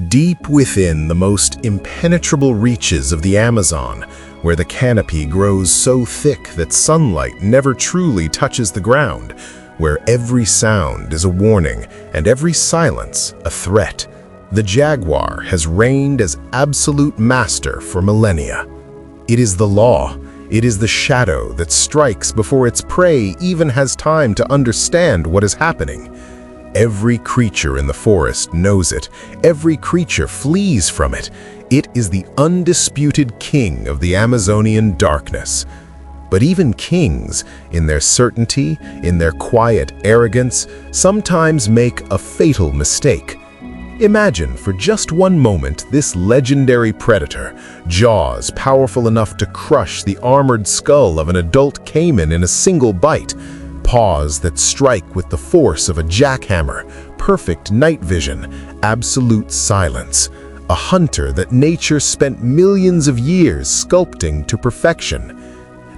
Deep within the most impenetrable reaches of the Amazon, where the canopy grows so thick that sunlight never truly touches the ground, where every sound is a warning and every silence a threat, the jaguar has reigned as absolute master for millennia. It is the law. It is the shadow that strikes before its prey even has time to understand what is happening. Every creature in the forest knows it. Every creature flees from it. It is the undisputed king of the Amazonian darkness. But even kings, in their certainty, in their quiet arrogance, sometimes make a fatal mistake. Imagine for just one moment this legendary predator, jaws powerful enough to crush the armored skull of an adult caiman in a single bite, paws that strike with the force of a jackhammer, perfect night vision, absolute silence, a hunter that nature spent millions of years sculpting to perfection.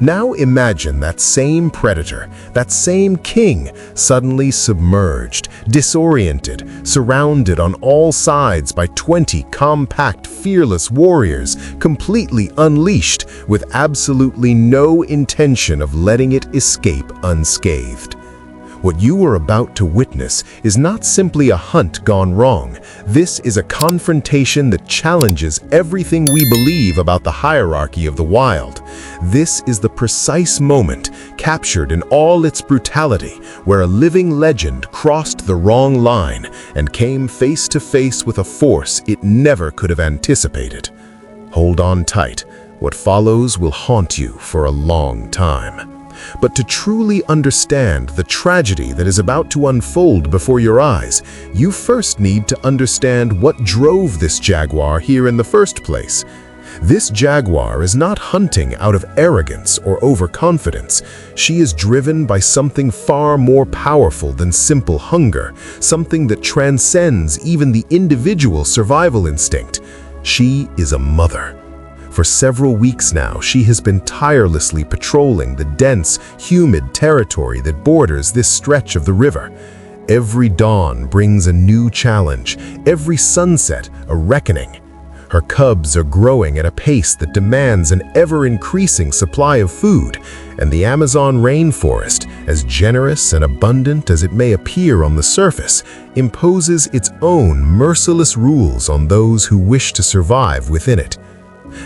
Now imagine that same predator, that same king, suddenly submerged, disoriented, surrounded on all sides by 20 compact, fearless warriors, completely unleashed, with absolutely no intention of letting it escape unscathed. What you are about to witness is not simply a hunt gone wrong. This is a confrontation that challenges everything we believe about the hierarchy of the wild. This is the precise moment, captured in all its brutality, where a living legend crossed the wrong line and came face to face with a force it never could have anticipated. Hold on tight. What follows will haunt you for a long time. But to truly understand the tragedy that is about to unfold before your eyes, you first need to understand what drove this jaguar here in the first place. This jaguar is not hunting out of arrogance or overconfidence. She is driven by something far more powerful than simple hunger, something that transcends even the individual survival instinct. She is a mother. For several weeks now, she has been tirelessly patrolling the dense, humid territory that borders this stretch of the river. Every dawn brings a new challenge, every sunset a reckoning. Her cubs are growing at a pace that demands an ever-increasing supply of food, and the Amazon rainforest, as generous and abundant as it may appear on the surface, imposes its own merciless rules on those who wish to survive within it.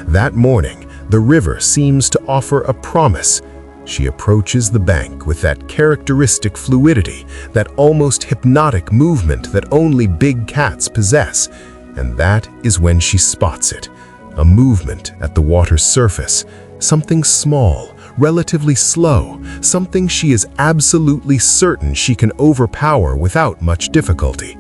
That morning, the river seems to offer a promise. She approaches the bank with that characteristic fluidity, that almost hypnotic movement that only big cats possess. And that is when she spots it. A movement at the water's surface. Something small, relatively slow, something she is absolutely certain she can overpower without much difficulty.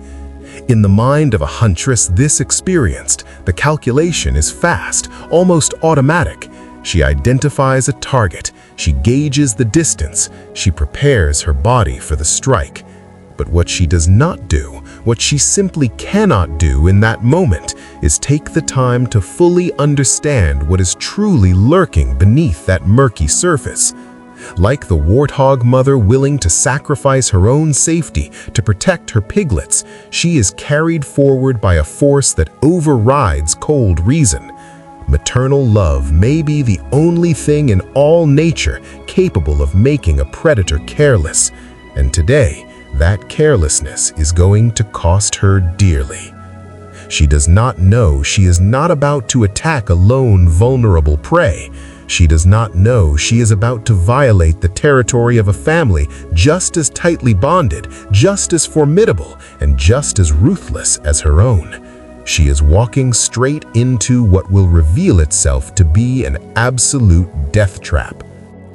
In the mind of a huntress this experienced, the calculation is fast, almost automatic. She identifies a target, she gauges the distance, she prepares her body for the strike. But what she does not do, what she simply cannot do in that moment, is take the time to fully understand what is truly lurking beneath that murky surface. Like the warthog mother willing to sacrifice her own safety to protect her piglets, she is carried forward by a force that overrides cold reason. Maternal love may be the only thing in all nature capable of making a predator careless, and today, that carelessness is going to cost her dearly. She does not know she is not about to attack a lone, vulnerable prey. She does not know she is about to violate the territory of a family just as tightly bonded, just as formidable, and just as ruthless as her own. She is walking straight into what will reveal itself to be an absolute death trap.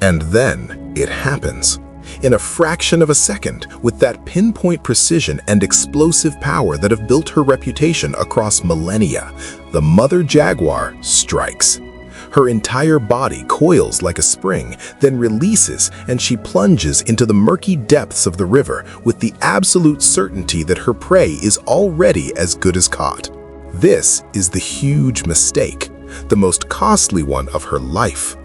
And then it happens. In a fraction of a second, with that pinpoint precision and explosive power that have built her reputation across millennia, the mother jaguar strikes. Her entire body coils like a spring, then releases, and she plunges into the murky depths of the river with the absolute certainty that her prey is already as good as caught. This is the huge mistake, the most costly one of her life.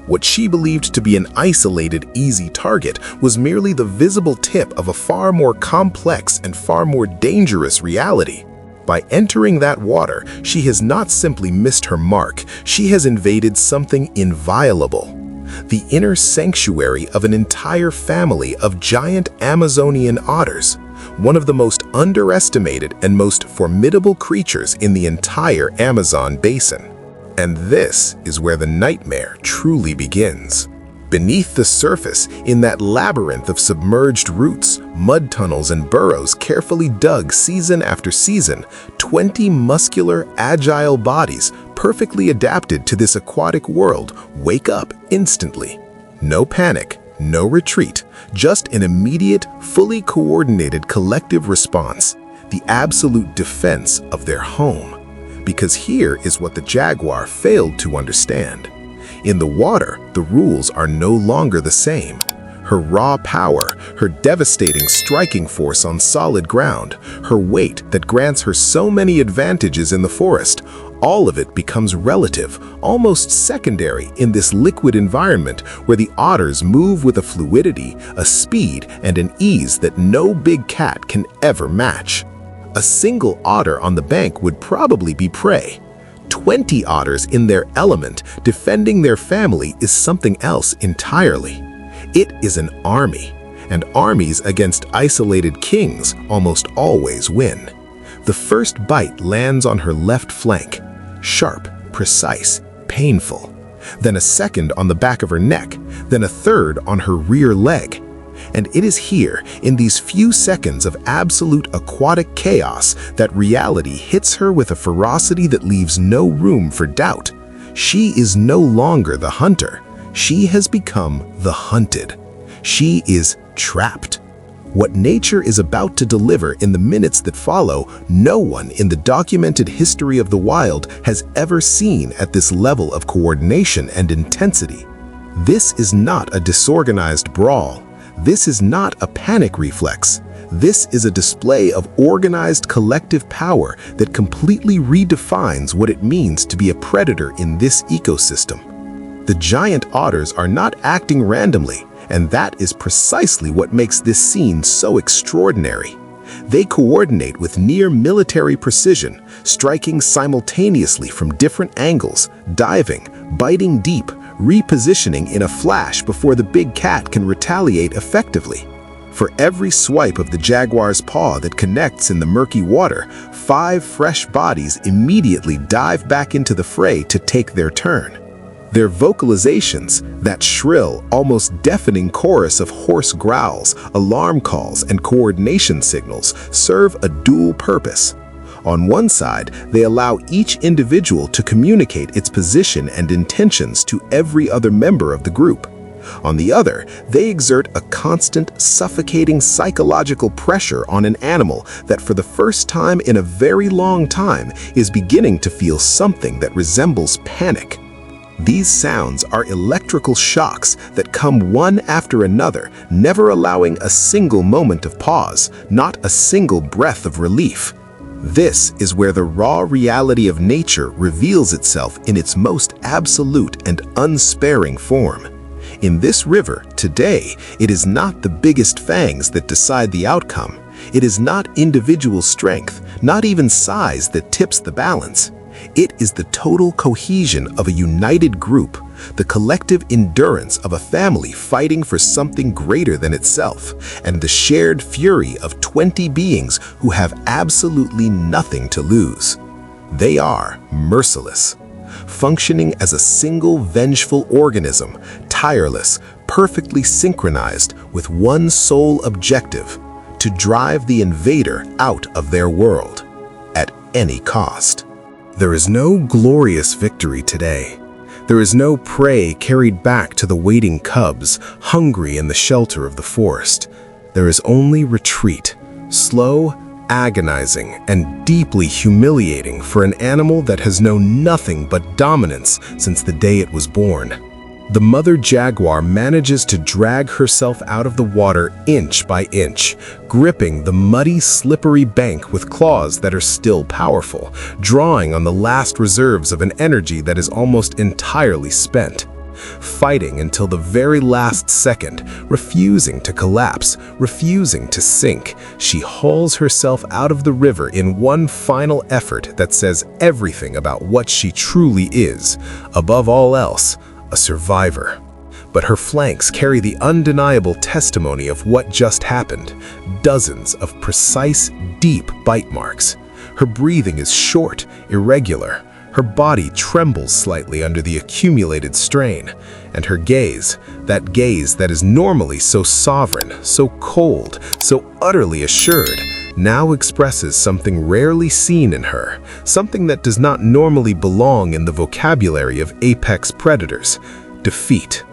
What she believed to be an isolated, easy target was merely the visible tip of a far more complex and far more dangerous reality. By entering that water, she has not simply missed her mark, she has invaded something inviolable. The inner sanctuary of an entire family of giant Amazonian otters, one of the most underestimated and most formidable creatures in the entire Amazon basin. And this is where the nightmare truly begins. Beneath the surface, in that labyrinth of submerged roots, mud tunnels and burrows carefully dug season after season, 20 muscular, agile bodies, perfectly adapted to this aquatic world, wake up instantly. No panic, no retreat, just an immediate, fully coordinated collective response, the absolute defense of their home. Because here is what the jaguar failed to understand. In the water, the rules are no longer the same. Her raw power, her devastating striking force on solid ground, her weight that grants her so many advantages in the forest, all of it becomes relative, almost secondary in this liquid environment where the otters move with a fluidity, a speed, and an ease that no big cat can ever match. A single otter on the bank would probably be prey. 20 otters in their element defending their family is something else entirely. It is an army, and armies against isolated kings almost always win. The first bite lands on her left flank, sharp, precise, painful. Then a second on the back of her neck, then a third on her rear leg. And it is here, in these few seconds of absolute aquatic chaos, that reality hits her with a ferocity that leaves no room for doubt. She is no longer the hunter. She has become the hunted. She is trapped. What nature is about to deliver in the minutes that follow, no one in the documented history of the wild has ever seen at this level of coordination and intensity. This is not a disorganized brawl. This is not a panic reflex. This is a display of organized collective power that completely redefines what it means to be a predator in this ecosystem. The giant otters are not acting randomly, and that is precisely what makes this scene so extraordinary. They coordinate with near military precision, striking simultaneously from different angles, diving, biting deep, repositioning in a flash before the big cat can retaliate effectively. For every swipe of the jaguar's paw that connects in the murky water, 5 fresh bodies immediately dive back into the fray to take their turn. Their vocalizations, that shrill, almost deafening chorus of hoarse growls, alarm calls, and coordination signals, serve a dual purpose. On one side, they allow each individual to communicate its position and intentions to every other member of the group. On the other, they exert a constant, suffocating psychological pressure on an animal that for the first time in a very long time is beginning to feel something that resembles panic. These sounds are electrical shocks that come one after another, never allowing a single moment of pause, not a single breath of relief. This is where the raw reality of nature reveals itself in its most absolute and unsparing form. In this river, today, it is not the biggest fangs that decide the outcome. It is not individual strength, not even size that tips the balance. It is the total cohesion of a united group, the collective endurance of a family fighting for something greater than itself, and the shared fury of 20 beings who have absolutely nothing to lose. They are merciless, functioning as a single vengeful organism, tireless, perfectly synchronized with one sole objective: to drive the invader out of their world, at any cost. There is no glorious victory today. There is no prey carried back to the waiting cubs, hungry in the shelter of the forest. There is only retreat, slow, agonizing, and deeply humiliating for an animal that has known nothing but dominance since the day it was born. The mother jaguar manages to drag herself out of the water inch by inch, gripping the muddy, slippery bank with claws that are still powerful, drawing on the last reserves of an energy that is almost entirely spent. fighting until the very last second, refusing to collapse, refusing to sink. She hauls herself out of the river in one final effort that says everything about what she truly is. Above all else, a survivor. But her flanks carry the undeniable testimony of what just happened. Dozens of precise, deep bite marks. Her breathing is short, irregular. Her body trembles slightly under the accumulated strain. And her gaze, that gaze that is normally so sovereign, so cold, so utterly assured, now expresses something rarely seen in her, something that does not normally belong in the vocabulary of apex predators: defeat.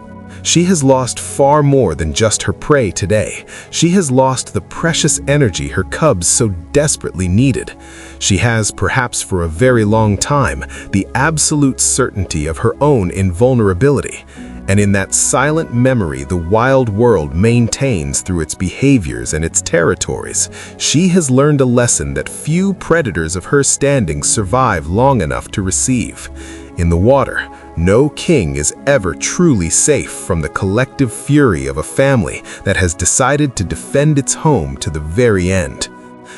She has lost far more than just her prey today. She has lost the precious energy her cubs so desperately needed. She has, perhaps for a very long time, the absolute certainty of her own invulnerability. And in that silent memory the wild world maintains through its behaviors and its territories, she has learned a lesson that few predators of her standing survive long enough to receive. In the water, no king is ever truly safe from the collective fury of a family that has decided to defend its home to the very end.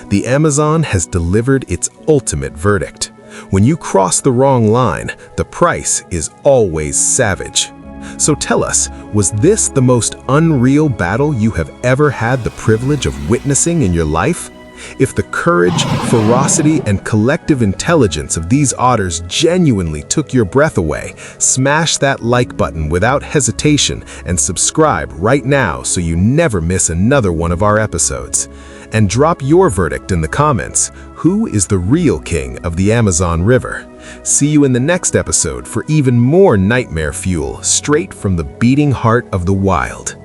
The Amazon has delivered its ultimate verdict. When you cross the wrong line, the price is always savage. So tell us, was this the most unreal battle you have ever had the privilege of witnessing in your life? If the courage, ferocity, and collective intelligence of these otters genuinely took your breath away, smash that like button without hesitation and subscribe right now so you never miss another one of our episodes. And drop your verdict in the comments. Who is the real king of the Amazon River? See you in the next episode for even more nightmare fuel straight from the beating heart of the wild.